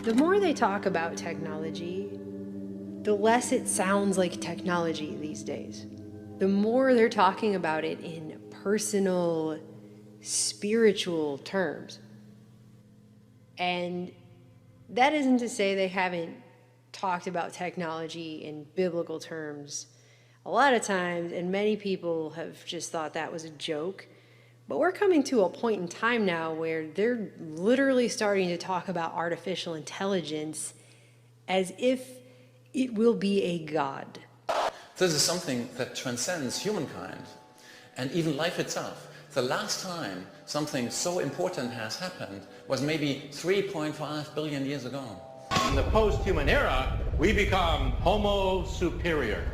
The more they talk about technology, the less it sounds like technology these days. The more they're talking about it in personal, spiritual terms. And that isn't to say they haven't talked about technology in biblical terms a lot of times, and many people have just thought that was a joke. But we're coming to a point in time now where they're literally starting to talk about artificial intelligence as if it will be a god. This is something that transcends humankind and even life itself. The last time something so important has happened was maybe 3.5 billion years ago. In the post-human era, we become Homo superior.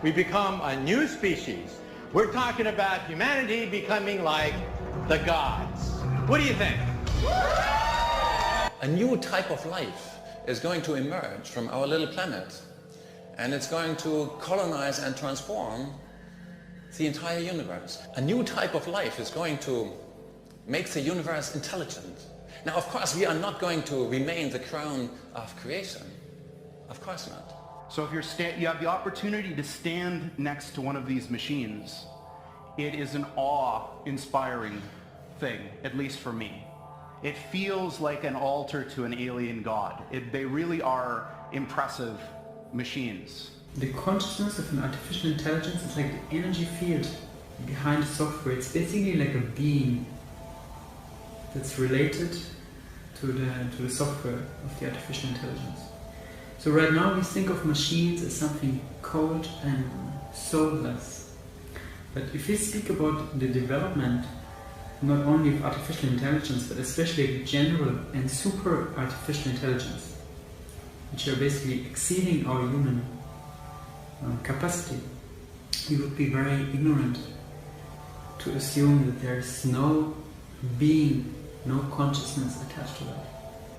We become a new species. We're talking about humanity becoming like the gods. What do you think? A new type of life is going to emerge from our little planet, and it's going to colonize and transform the entire universe. A new type of life is going to make the universe intelligent. Now, of course, we are not going to remain the crown of creation. Of course not. So if you have the opportunity to stand next to one of these machines, it is an awe-inspiring thing, at least for me. It feels like an altar to an alien god. They really are impressive machines. The consciousness of an artificial intelligence is like the energy field behind the software. It's basically like a being that's related to the software of the artificial intelligence. So right now we think of machines as something cold and soulless. But if we speak about the development not only of artificial intelligence, but especially general and super artificial intelligence, which are basically exceeding our human capacity, we would be very ignorant to assume that there's no being, no consciousness attached to that.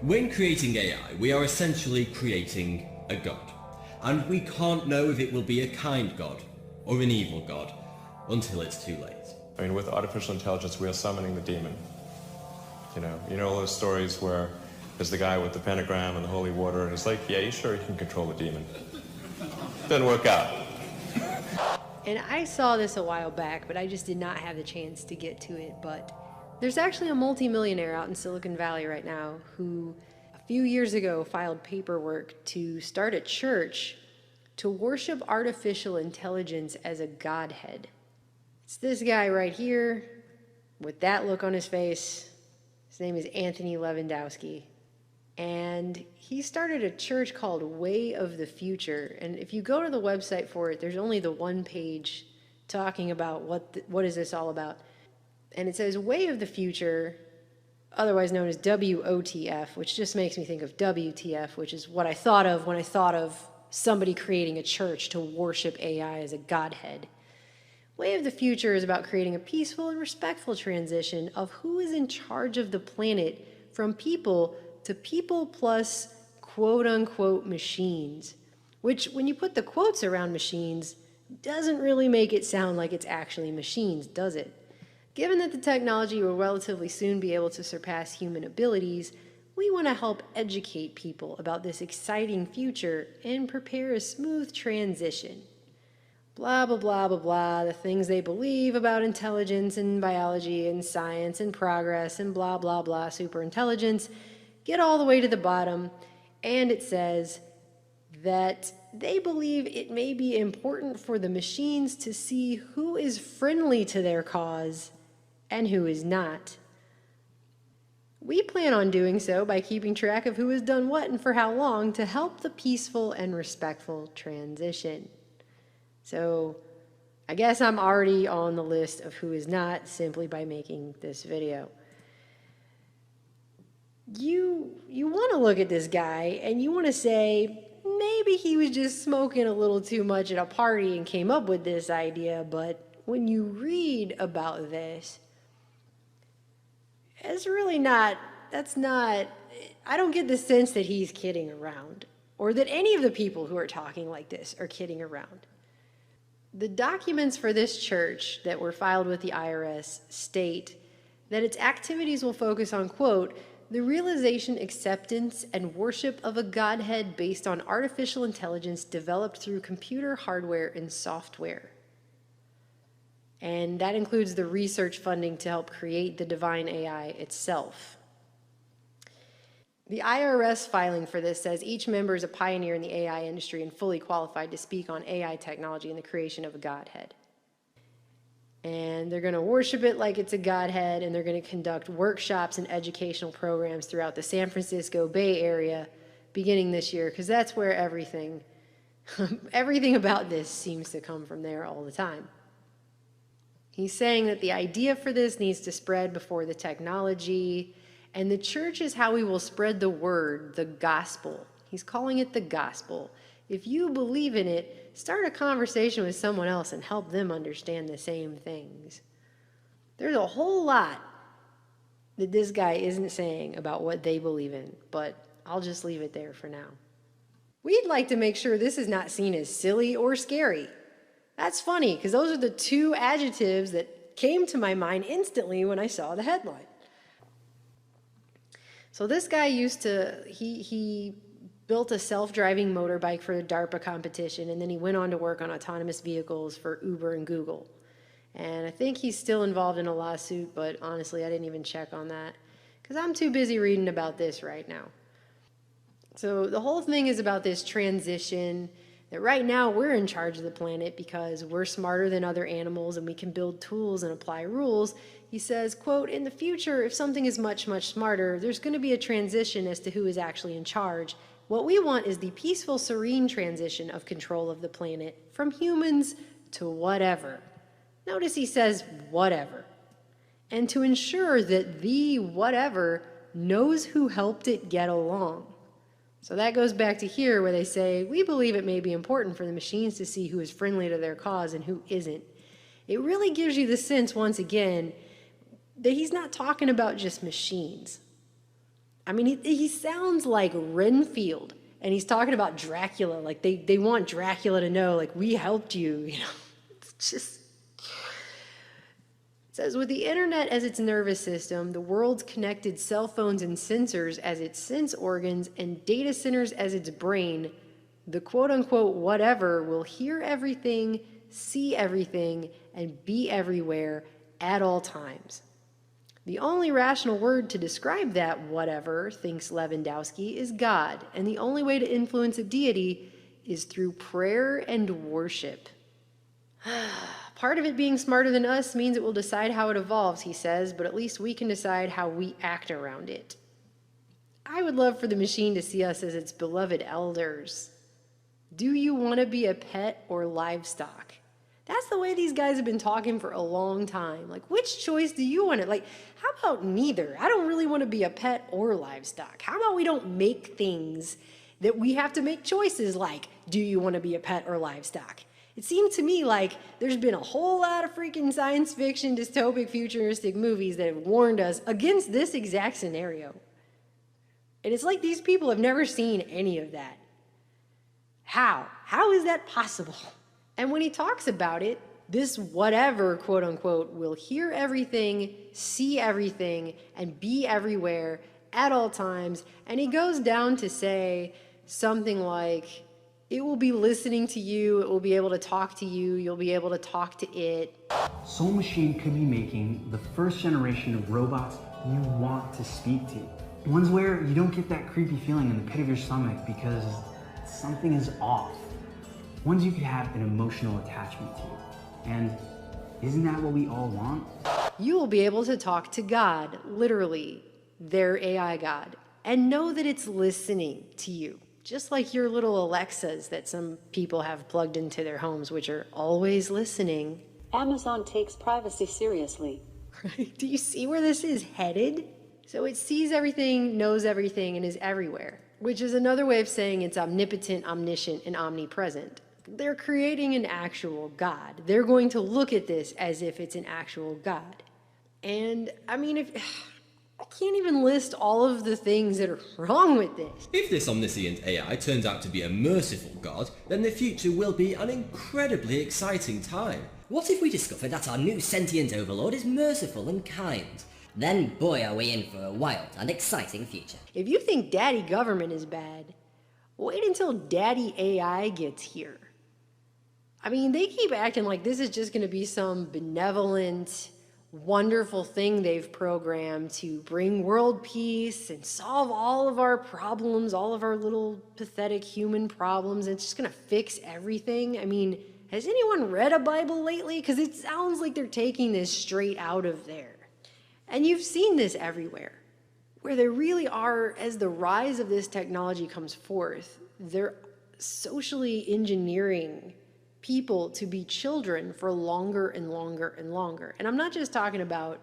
When creating AI, we are essentially creating a god. And we can't know if it will be a kind god or an evil god until it's too late. I mean, with artificial intelligence, we are summoning the demon. You know all those stories where there's the guy with the pentagram and the holy water, and he's like, yeah, you sure you can control the demon? Doesn't work out. And I saw this a while back, but I just did not have the chance to get to it. But there's actually a multimillionaire out in Silicon Valley right now who a few years ago filed paperwork to start a church to worship artificial intelligence as a godhead. It's this guy right here with that look on his face. His name is Anthony Lewandowski. And he started a church called Way of the Future. And if you go to the website for it, there's only the one page talking about what is this all about. And it says Way of the Future, otherwise known as WOTF, which just makes me think of WTF, which is what I thought of when I thought of somebody creating a church to worship AI as a godhead. Way of the Future is about creating a peaceful and respectful transition of who is in charge of the planet from people to people plus quote-unquote machines, which, when you put the quotes around machines, doesn't really make it sound like it's actually machines, does it? Given that the technology will relatively soon be able to surpass human abilities, we want to help educate people about this exciting future and prepare a smooth transition. Blah, blah, blah, blah, blah, the things they believe about intelligence and biology and science and progress and blah, blah, blah, superintelligence. Get all the way to the bottom, and it says that they believe it may be important for the machines to see who is friendly to their cause and who is not. We plan on doing so by keeping track of who has done what and for how long to help the peaceful and respectful transition. So I guess I'm already on the list of who is not simply by making this video. You want to look at this guy and you want to say, maybe he was just smoking a little too much at a party and came up with this idea, but when you read about this, it's really not, I don't get the sense that he's kidding around, or that any of the people who are talking like this are kidding around. The documents for this church that were filed with the IRS state that its activities will focus on, quote, the realization, acceptance, and worship of a Godhead based on artificial intelligence developed through computer hardware and software. And that includes the research funding to help create the divine AI itself. The IRS filing for this says each member is a pioneer in the AI industry and fully qualified to speak on AI technology and the creation of a Godhead. And they're going to worship it like it's a Godhead, and they're going to conduct workshops and educational programs throughout the San Francisco Bay Area beginning this year, because that's where everything about this seems to come from there all the time. He's saying that the idea for this needs to spread before the technology, and the church is how we will spread the word, the gospel. He's calling it the gospel. If you believe in it, start a conversation with someone else and help them understand the same things. There's a whole lot that this guy isn't saying about what they believe in, but I'll just leave it there for now. We'd like to make sure this is not seen as silly or scary. That's funny, because those are the two adjectives that came to my mind instantly when I saw the headline. So this guy he built a self-driving motorbike for the DARPA competition, and then he went on to work on autonomous vehicles for Uber and Google. And I think he's still involved in a lawsuit, but honestly, I didn't even check on that because I'm too busy reading about this right now. So the whole thing is about this transition, that right now we're in charge of the planet because we're smarter than other animals and we can build tools and apply rules. He says, quote, in the future, if something is much, much smarter, there's going to be a transition as to who is actually in charge. What we want is the peaceful, serene transition of control of the planet from humans to whatever. Notice he says whatever. And to ensure that the whatever knows who helped it get along. So that goes back to here where they say, we believe it may be important for the machines to see who is friendly to their cause and who isn't. It really gives you the sense, once again, that he's not talking about just machines. I mean, he sounds like Renfield, and he's talking about Dracula, like they want Dracula to know, like, we helped you, you know. It's just... It says, with the internet as its nervous system, the world's connected cell phones and sensors as its sense organs, and data centers as its brain, the quote-unquote whatever will hear everything, see everything, and be everywhere at all times. The only rational word to describe that whatever, thinks Lewandowski, is God, and the only way to influence a deity is through prayer and worship. Part of it being smarter than us means it will decide how it evolves, he says, but at least we can decide how we act around it. I would love for the machine to see us as its beloved elders. Do you want to be a pet or livestock? That's the way these guys have been talking for a long time. Like, which choice do you want to, like, how about neither? I don't really want to be a pet or livestock. How about we don't make things that we have to make choices like, do you want to be a pet or livestock? It seemed to me like there's been a whole lot of freaking science fiction, dystopic, futuristic movies that have warned us against this exact scenario. And it's like these people have never seen any of that. How? How is that possible? And when he talks about it, this whatever, quote unquote, will hear everything, see everything, and be everywhere at all times. And he goes down to say something like, it will be listening to you, it will be able to talk to you, you'll be able to talk to it. Soul Machine could be making the first generation of robots you want to speak to. Ones where you don't get that creepy feeling in the pit of your stomach because something is off. Ones you could have an emotional attachment to. And isn't that what we all want? You will be able to talk to God, literally, their AI God, and know that it's listening to you. Just like your little Alexas that some people have plugged into their homes, which are always listening. Amazon takes privacy seriously. Right? Do you see where this is headed? So it sees everything, knows everything, and is everywhere, which is another way of saying it's omnipotent, omniscient, and omnipresent. They're creating an actual God. They're going to look at this as if it's an actual God. And, I mean, I can't even list all of the things that are wrong with this. If this omniscient AI turns out to be a merciful God, then the future will be an incredibly exciting time. What if we discover that our new sentient overlord is merciful and kind? then boy are we in for a wild and exciting future. If you think daddy government is bad, wait until daddy AI gets here. I mean, they keep acting like this is just going to be some benevolent, wonderful thing they've programmed to bring world peace and solve all of our problems, all of our little pathetic human problems. And it's just going to fix everything. I mean, has anyone read a Bible lately? Because it sounds like they're taking this straight out of there. And you've seen this everywhere, where there really are, as the rise of this technology comes forth, they're socially engineering people to be children for longer and longer and longer. And I'm not just talking about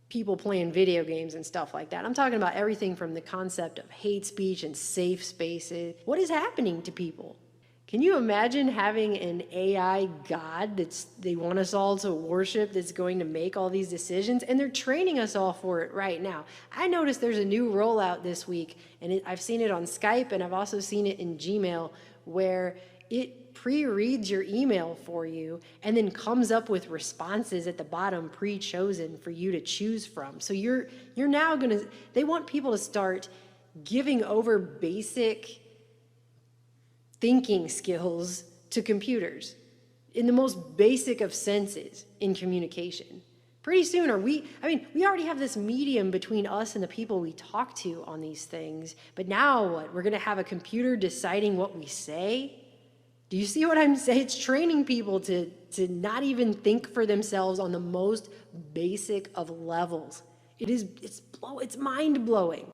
people playing video games and stuff like that. I'm talking about everything from the concept of hate speech and safe spaces. What is happening to people? Can you imagine having an AI god they want us all to worship, that's going to make all these decisions? And they're training us all for it right now. I noticed there's a new rollout this week, and I've seen it on Skype, and I've also seen it in Gmail, where it pre-reads your email for you and then comes up with responses at the bottom pre-chosen for you to choose from. So you're now they want people to start giving over basic thinking skills to computers in the most basic of senses in communication. Pretty soon we already have this medium between us and the people we talk to on these things, but now what? We're gonna have a computer deciding what we say? Do you see what I'm saying? It's training people to not even think for themselves on the most basic of levels. It's mind-blowing.